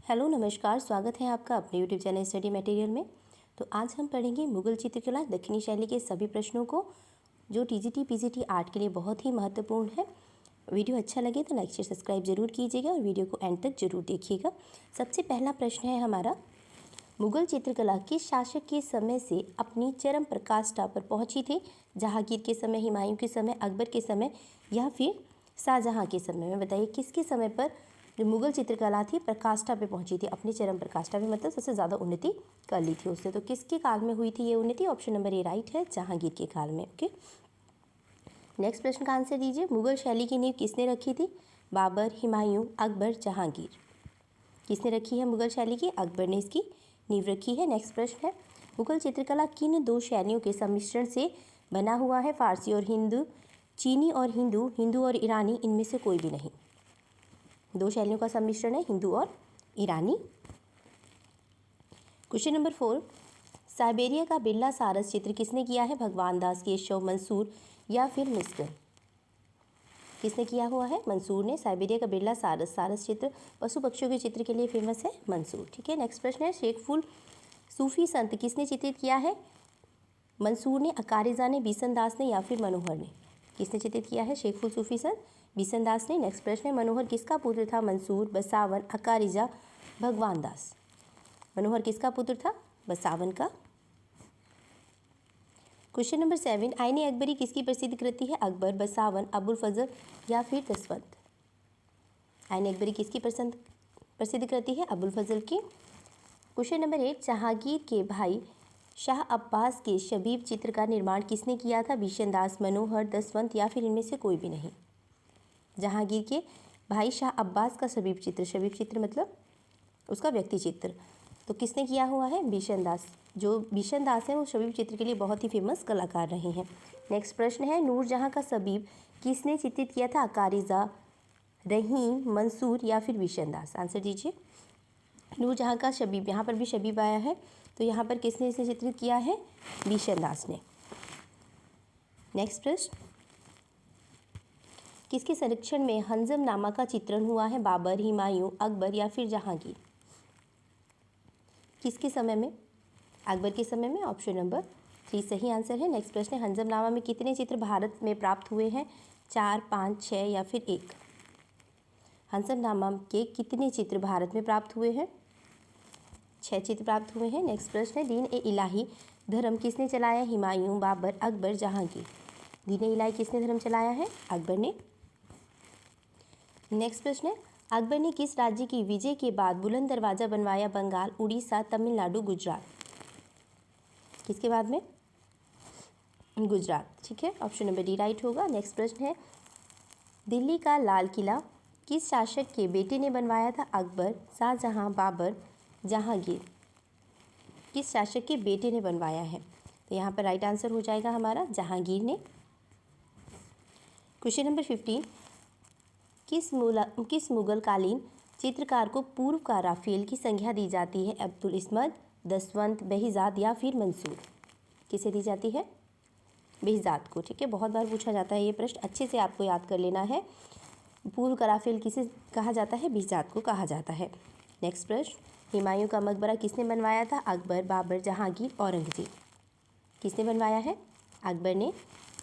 Hello नमस्कार, स्वागत है आपका अपने यूट्यूब चैनल स्टडी मटेरियल में। तो आज हम पढ़ेंगे मुगल चित्रकला दक्षिणी शैली के सभी प्रश्नों को, जो टीजीटी पीजीटी आर्ट के लिए बहुत ही महत्वपूर्ण है। वीडियो अच्छा लगे तो लाइक शेयर सब्सक्राइब जरूर कीजिएगा और वीडियो को एंड तक जरूर देखिएगा। सबसे पहला प्रश्न है हमारा, मुगल चित्रकला किस शासक के समय से अपनी चरम पराकाष्ठा पर पहुंची थी? जहांगीर के समय, हुमायूं के समय, अकबर के समय या फिर शाहजहां के समय में? बताइए किसके समय पर जो मुगल चित्रकला थी पराकाष्ठा पे पहुंची थी, अपनी चरम पराकाष्ठा पे, मतलब सबसे ज़्यादा उन्नति कर ली थी उसने। तो किसके काल में हुई थी ये उन्नति? ऑप्शन नंबर ए राइट है, जहांगीर के काल में। ओके, नेक्स्ट प्रश्न का आंसर दीजिए। मुगल शैली की नींव किसने रखी थी? बाबर, हुमायूं, अकबर, जहांगीर। किसने रखी है मुगल शैली की? अकबर ने इसकी नींव रखी है। नेक्स्ट प्रश्न है, मुगल चित्रकला किन दो शैलियों के सम्मिश्रण से बना हुआ है? फारसी और हिंदू, चीनी और हिंदू, हिंदू और ईरानी, इनमें से कोई भी नहीं। दो शैलियों का सम्मिश्रण है, हिंदू और ईरानी। क्वेश्चन नंबर 4, साइबेरिया का बिरला सारस चित्र किसने किया है? भगवान दास, केशव, मंसूर या फिर मिस्र? किसने किया हुआ है? मंसूर ने। साइबेरिया का बिरला सारस चित्र पशु पक्षियों के चित्र के लिए फेमस है, मंसूर। ठीक है, नेक्स्ट प्रश्न है, शेख फुल सूफी संत किसने चित्रित किया है? मंसूर ने, अकारिजा ने, बिशन दास ने या फिर मनोहर ने? किसने चित्रित किया है शेख फुल सूफी संत? बिशन दास ने। नेक्स्ट प्रश्न है, मनोहर किसका पुत्र था? मंसूर, बसावन, अकारिजा, भगवान दास। मनोहर किसका पुत्र था? बसावन का। क्वेश्चन नंबर 7, आईने अकबरी किसकी प्रसिद्ध कृति है? अकबर, बसावन, अबुल फजल या फिर दसवंत? आईने अकबरी किसकी प्रसिद्ध कृति है? अबुल फजल की। क्वेश्चन नंबर 8, जहांगीर के भाई शाह अब्बास के शबीब चित्र का निर्माण किसने किया था? बिशन दास, मनोहर, दसवंत या फिर इनमें से कोई भी नहीं। जहांगीर के भाई शाह अब्बास का शबीब चित्र मतलब उसका व्यक्ति चित्र, तो किसने किया हुआ है? बिशन दास। जो बिशन दास है वो शबीब चित्र के लिए बहुत ही फेमस कलाकार रहे हैं। नेक्स्ट प्रश्न है, नूरजहां का शबीब किसने चित्रित किया था? अकारिजा, रहीम, मंसूर या फिर बिशन दास? आंसर दीजिए। नूरजहां का शबीब, यहाँ पर भी शबीब आया है, तो यहाँ पर किसने इसे चित्रित किया है? बिशन दास ने। नेक्स्ट प्रश्न, किसके संरक्षण में हंजम नामा का चित्रण हुआ है? बाबर, हुमायूं, अकबर या फिर जहांगीर? किसके समय में? अकबर के समय में। ऑप्शन नंबर 3 सही आंसर है। नेक्स्ट प्रश्न है, हंजमनामा में कितने चित्र भारत में प्राप्त हुए हैं? 4, 5, 6 या फिर 1? हंजमनामा के कितने चित्र भारत में प्राप्त हुए हैं? 6 चित्र प्राप्त हुए हैं। नेक्स्ट प्रश्न है, दीन ए इलाही धर्म किसने चलाया? हुमायूं, बाबर, अकबर, जहांगीर? दीन ए इलाही किसने धर्म चलाया है? अकबर ने। नेक्स्ट प्रश्न है, अकबर ने किस राज्य की विजय के बाद बुलंद दरवाजा बनवाया? बंगाल, उड़ीसा, तमिलनाडु, गुजरात? किसके बाद में? गुजरात। ठीक है, ऑप्शन नंबर डी राइट होगा। नेक्स्ट प्रश्न है, दिल्ली का लाल किला किस शासक के बेटे ने बनवाया था? अकबर, शाहजहां, बाबर, जहांगीर? किस शासक के बेटे ने बनवाया है? तो यहाँ पर राइट आंसर हो जाएगा हमारा जहांगीर ने। क्वेश्चन नंबर 15, किस मुगल कालीन चित्रकार को पूर्व का राफेल की संज्ञा दी जाती है? अब्दुल इस्मत, दसवंत, बेहिजाद या फिर मंसूर? किसे दी जाती है? बेहिजाद को। ठीक है, बहुत बार पूछा जाता है ये प्रश्न, अच्छे से आपको याद कर लेना है। पूर्व का राफेल किसे कहा जाता है? बेहिजाद को कहा जाता है। नेक्स्ट प्रश्न, हुमायूं का मकबरा किसने बनवाया था? अकबर, बाबर, जहांगीर, औरंगजेब? किसने बनवाया है? अकबर ने।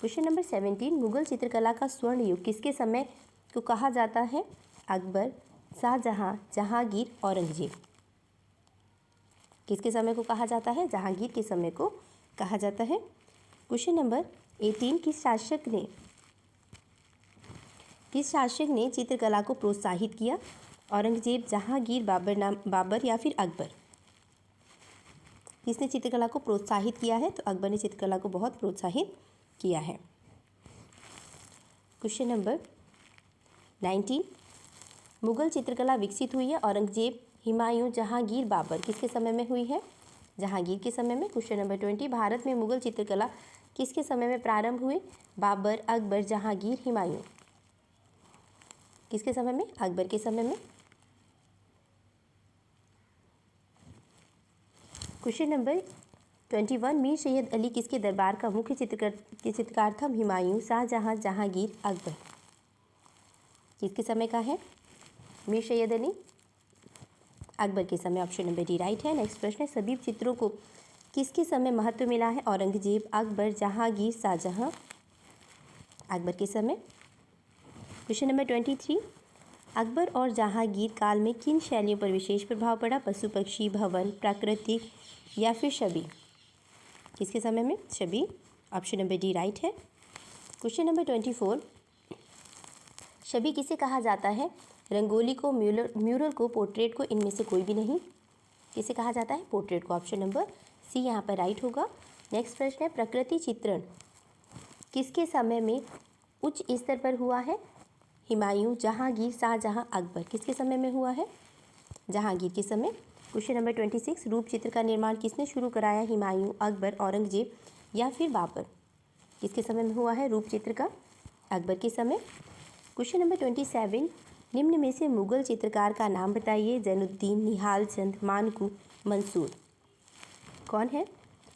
क्वेश्चन नंबर 17, मुगल चित्रकला का स्वर्ण युग किसके समय को कहा जाता है? अकबर, शाहजहां, जहांगीर, औरंगजेब? किसके समय को कहा जाता है? जहांगीर के समय को कहा जाता है। क्वेश्चन नंबर 18, किस शासक ने चित्रकला को प्रोत्साहित किया? औरंगजेब, जहांगीर, बाबर या फिर अकबर? किसने चित्रकला को प्रोत्साहित किया है? तो अकबर ने चित्रकला को बहुत प्रोत्साहित किया है। क्वेश्चन नंबर 19, मुगल चित्रकला विकसित हुई है? औरंगजेब, हुमायूं, जहांगीर, बाबर? किसके समय में हुई है? जहांगीर के समय में। क्वेश्चन नंबर 20, भारत में मुगल चित्रकला किसके समय में प्रारंभ हुई? बाबर, अकबर, जहांगीर, हुमायूं? किसके समय में? अकबर के समय में। क्वेश्चन नंबर 21, मीर सैयद अली किसके दरबार का मुख्य चित्रकार था? हुमायूं, शाहजहां, जहांगीर, अकबर? किसके समय का है? मीर सैयद अली अकबर के समय, ऑप्शन नंबर डी राइट है। नेक्स्ट प्रश्न है, सभी चित्रों को किसके समय महत्व मिला है? औरंगजेब, अकबर, जहांगीर, शाहजहां। अकबर के समय। क्वेश्चन नंबर 23, अकबर और जहांगीर काल में किन शैलियों पर विशेष प्रभाव पड़ा? पशु पक्षी, भवन, प्राकृतिक या फिर छवि? किसके समय में? छवि। ऑप्शन नंबर डी राइट है। क्वेश्चन नंबर 24, छवि किसे कहा जाता है? रंगोली को, म्यूरल को, पोर्ट्रेट को, इनमें से कोई भी नहीं। किसे कहा जाता है? पोर्ट्रेट को। ऑप्शन नंबर सी यहाँ पर राइट होगा। नेक्स्ट प्रश्न है, प्रकृति चित्रण किसके समय में उच्च स्तर पर हुआ है? हुमायूं, जहांगीर, शाहजहां, अकबर। किसके समय में हुआ है? जहांगीर के समय। क्वेश्चन नंबर 26, रूप चित्र का निर्माण किसने शुरू कराया? हुमायूं, अकबर, औरंगजेब या फिर बाबर? किसके समय में हुआ है रूप चित्र का? अकबर के समय। क्वेश्चन नंबर 27, निम्न में से मुगल चित्रकार का नाम बताइए। जैनुद्दीन, निहाल चंद, मानकू, मंसूर। कौन है?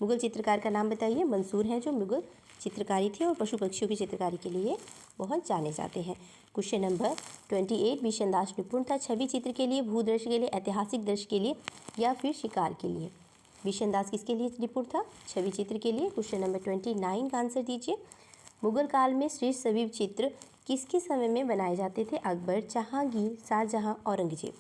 मुगल चित्रकार का नाम बताइए। मंसूर हैं जो मुगल चित्रकारी थी और पशु पक्षियों की चित्रकारी के लिए बहुत जाने जाते हैं। क्वेश्चन नंबर 28, विषयदास निपुण था छवि चित्र के लिए, भूदृश्य के लिए, ऐतिहासिक दृश्य के लिए या फिर शिकार के लिए? विषयदास किसके लिए निपुण था? छवि चित्र के लिए। क्वेश्चन नंबर 29 का आंसर दीजिए। मुगल काल में श्रेष्ठ छवि चित्र किसके समय में बनाए जाते थे? अकबर, जहांगीर, शाहजहां, औरंगजेब।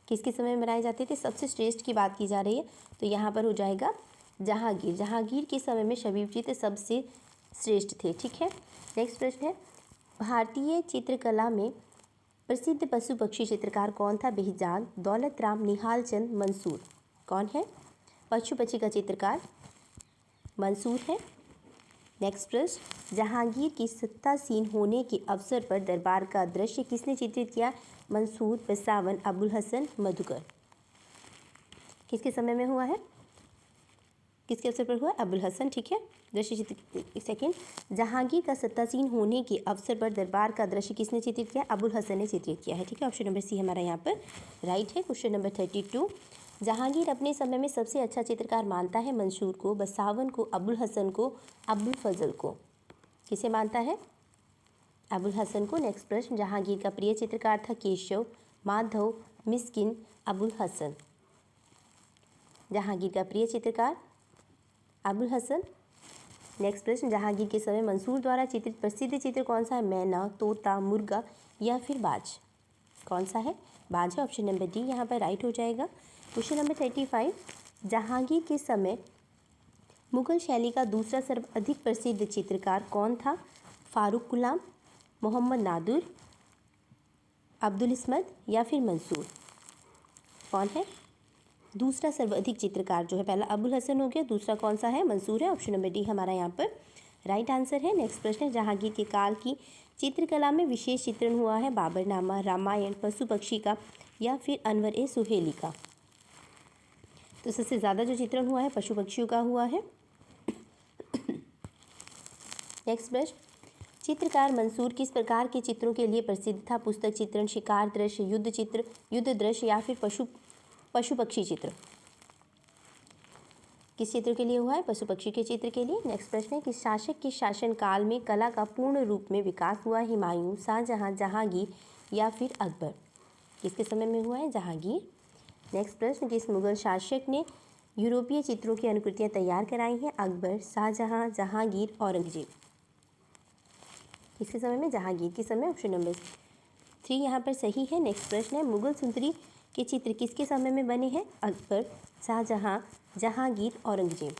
किसके समय में बनाए जाते थे? सबसे श्रेष्ठ की बात की जा रही है तो यहाँ पर हो जाएगा जहांगीर। जहांगीर के समय में छवि चित्र सबसे श्रेष्ठ थे। ठीक है। नेक्स्ट प्रश्न है, भारतीय चित्रकला में प्रसिद्ध पशु पक्षी चित्रकार कौन था? बेहजाद, दौलत राम, निहाल चंद, मंसूर। कौन है पशु पक्षी का चित्रकार? मंसूर है। नेक्स्ट प्रश्न, जहांगीर की सत्तासीन होने के अवसर पर दरबार का दृश्य किसने चित्रित किया? मंसूर, बसावन, अबुल हसन, मधुकर। किसके समय में हुआ है? किसके अवसर पर हुआ? अबुल हसन। ठीक है। दृश्य चित्र, एक सेकेंड, जहांगीर का सत्तासीन होने के अवसर पर दरबार का दृश्य किसने चित्रित किया? अबुल हसन ने चित्रित किया है। ठीक है। ऑप्शन नंबर सी हमारा यहाँ पर राइट है। क्वेश्चन नंबर 32, जहांगीर अपने समय में सबसे अच्छा चित्रकार मानता है? मंसूर को, बसावन को, अबुल हसन को, अबुल फजल को। किसे मानता है? अबुल हसन को। नेक्स्ट प्रश्न, जहांगीर का प्रिय चित्रकार था? केशव, माधव, मिस्किन, अबुल हसन। जहांगीर का प्रिय चित्रकार अबुल हसन। नेक्स्ट प्रश्न, जहांगीर के समय मंसूर द्वारा चित्रित प्रसिद्ध चित्र कौन सा है? मैना, तोता, मुर्गा या फिर बाज। कौन सा है? बाज है। ऑप्शन नंबर डी यहाँ पर राइट हो जाएगा। क्वेश्चन नंबर 35, जहांगीर के समय मुगल शैली का दूसरा सर्वाधिक प्रसिद्ध चित्रकार कौन था? फारूक गुलाम, मोहम्मद नादुर, अब्दुल इस्मत या फिर मंसूर? कौन है दूसरा सर्वाधिक चित्रकार? जो है पहला अबुल हसन हो गया, दूसरा कौन सा है? मंसूर है। ऑप्शन नंबर डी हमारा यहाँ पर राइट आंसर है। नेक्स्ट प्रश्न है, जहांगीर के काल की चित्रकला में विशेष चित्रण हुआ है? बाबरनामा, रामायण, पशु पक्षी का या फिर अनवर ए सुहेली का? तो सबसे ज़्यादा जो चित्रण हुआ है पशु पक्षियों का हुआ है। नेक्स्ट प्रश्न, चित्रकार मंसूर किस प्रकार के चित्रों के लिए प्रसिद्ध था? पुस्तक चित्रण, शिकार दृश्य, युद्ध चित्र, युद्ध दृश्य या फिर पशु पक्षी चित्र? किस चित्र के लिए हुआ है? पशु पक्षी के चित्र के लिए। नेक्स्ट प्रश्न है, किस शासक के शासन काल में कला का पूर्ण रूप में विकास हुआ? हुमायूं, शाहजहां, जहांगीर या फिर अकबर? किसके समय में हुआ है? जहांगीर। नेक्स्ट प्रश्न, किस मुगल शासक ने यूरोपीय चित्रों की अनुकृतियां तैयार कराई हैं? अकबर, शाहजहां, जहांगीर, औरंगजेब। किसके समय में? जहांगीर के समय। ऑप्शन नंबर 3 यहाँ पर सही है। नेक्स्ट प्रश्न है, मुगल सुंदरी के चित्र किसके समय में बने हैं? अकबर, शाहजहां, जहांगीर, औरंगजेब।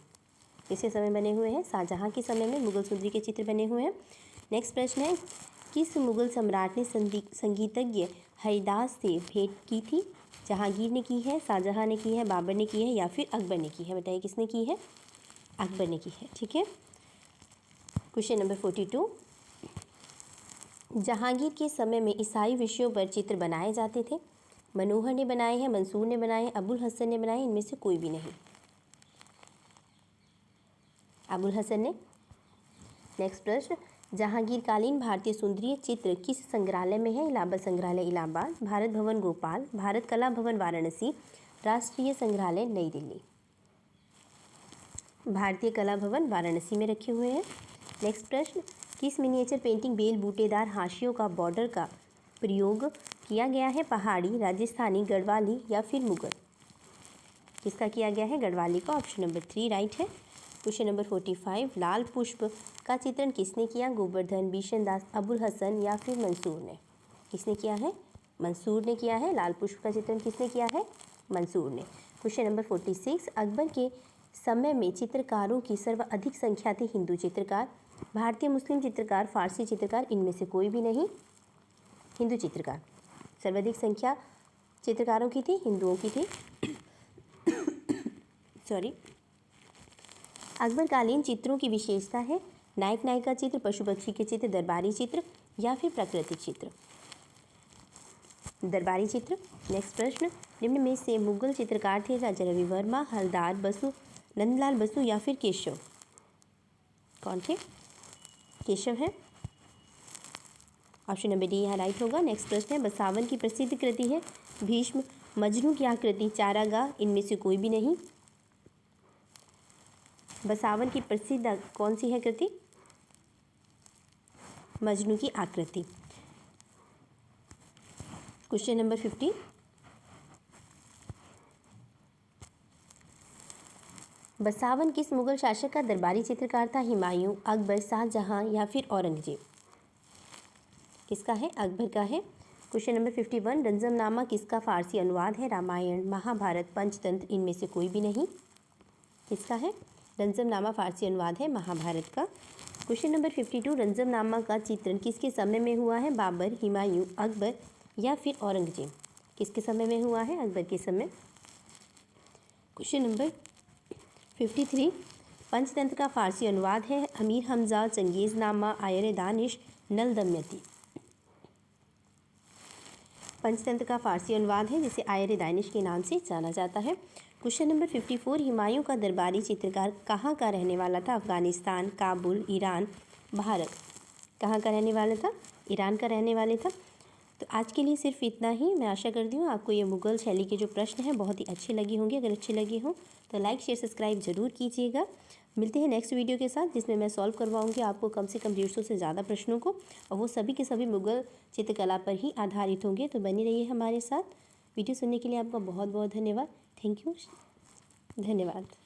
किसके समय बने हुए हैं? शाहजहां के समय में मुगल सुंदरी के चित्र बने हुए हैं। नेक्स्ट प्रश्न है, किस मुगल सम्राट ने संगीतज्ञ हरिदास से भेंट की थी? जहांगीर ने की है, शाहजहां ने की है, बाबर ने की है या फिर अकबर ने की है? बताइए किसने की है? अकबर ने की है। ठीक है। क्वेश्चन नंबर 42, जहांगीर के समय में ईसाई विषयों पर चित्र बनाए जाते थे? मनोहर ने बनाए हैं, मंसूर ने बनाए हैं, अबुल हसन ने बनाए, इनमें से कोई भी नहीं। अबुल हसन ने। नेक्स्ट प्रश्न, जहांगीरकालीन भारतीय सुंदरीय चित्र किस संग्रहालय में है? इलाहाबाद संग्रहालय इलाहाबाद, भारत भवन भोपाल, भारत कला भवन वाराणसी, राष्ट्रीय संग्रहालय नई दिल्ली। भारतीय कला भवन वाराणसी में रखे हुए हैं। नेक्स्ट प्रश्न, किस मिनिएचर पेंटिंग बेल बूटेदार हाशियों का बॉर्डर का प्रयोग किया गया है? पहाड़ी, राजस्थानी, गढ़वाली या फिर मुगल? किसका किया गया है? गढ़वाली का। ऑप्शन नंबर 3 राइट है। क्वेश्चन नंबर 45, लाल पुष्प का चित्रण किसने किया? गोवर्धन, बिशन दास, अबुल हसन या फिर मंसूर ने? किसने किया है? मंसूर ने किया है। लाल पुष्प का चित्रण किसने किया है? मंसूर ने। क्वेश्चन नंबर 46, अकबर के समय में चित्रकारों की सर्वाधिक संख्या थी? हिंदू चित्रकार, भारतीय मुस्लिम चित्रकार, फारसी चित्रकार, इनमें से कोई भी नहीं। हिंदू चित्रकार। सर्वाधिक संख्या चित्रकारों की थी, हिंदुओं की थी। सॉरी। अकबरकालीन चित्रों की विशेषता है? नायक नायिका चित्र, पशु पक्षी के चित्र, दरबारी चित्र या फिर प्राकृतिक चित्र? दरबारी चित्र। नेक्स्ट प्रश्न, निम्न में से मुगल चित्रकार थे? राजा रवि वर्मा, हरदार बसु, नंदलाल बसु या फिर केशव? कौन थे? केशव है। ऑप्शन नंबर डी यहाँ राइट होगा। नेक्स्ट प्रश्न है, बसावन की प्रसिद्ध कृति है? भीष्म, मजनू की आकृति, चारागाह, इनमें से कोई भी नहीं। बसावन की प्रसिद्ध कौन सी है कृति? मजनू की आकृति। क्वेश्चन नंबर 50, बसावन किस मुगल शासक का दरबारी चित्रकार था? हुमायूं, अकबर, शाहजहां या फिर औरंगजेब? किसका है? अकबर का है। क्वेश्चन नंबर 51, रंजमनामा किसका फारसी अनुवाद है? रामायण, महाभारत, पंचतंत्र, इनमें से कोई भी नहीं। किसका है? रंजमनामा फारसी अनुवाद है महाभारत का। क्वेश्चन नंबर 52, रंजमनामा का चित्रण किसके समय में हुआ है? बाबर, हुमायूं, अकबर या फिर औरंगजेब? किसके समय में हुआ है? अकबर के समय। क्वेश्चन नंबर 53, पंचतंत्र का फारसी अनुवाद है? अमीर हमजा, चंगेज़नामा, आयर दानिश, नल दमयंती? पंचतंत्र का फारसी अनुवाद है जिसे आयर दानिश के नाम से जाना जाता है। क्वेश्चन नंबर 54, हुमायूं का दरबारी चित्रकार कहाँ का रहने वाला था? अफगानिस्तान, काबुल, ईरान, भारत? कहाँ का रहने वाला था? ईरान का रहने वाले था। तो आज के लिए सिर्फ इतना ही। मैं आशा करती हूँ आपको ये मुगल शैली के जो प्रश्न हैं बहुत ही अच्छे लगे होंगे। अगर अच्छे लगे हों तो लाइक शेयर सब्सक्राइब जरूर कीजिएगा। मिलते हैं नेक्स्ट वीडियो के साथ जिसमें मैं सॉल्व करवाऊँगी आपको कम से कम 150 से ज़्यादा प्रश्नों को, और वो सभी के सभी मुगल चित्रकला पर ही आधारित होंगे। तो बनी रहिए हमारे साथ। वीडियो सुनने के लिए आपका बहुत बहुत धन्यवाद। Thank you. धन्यवाद।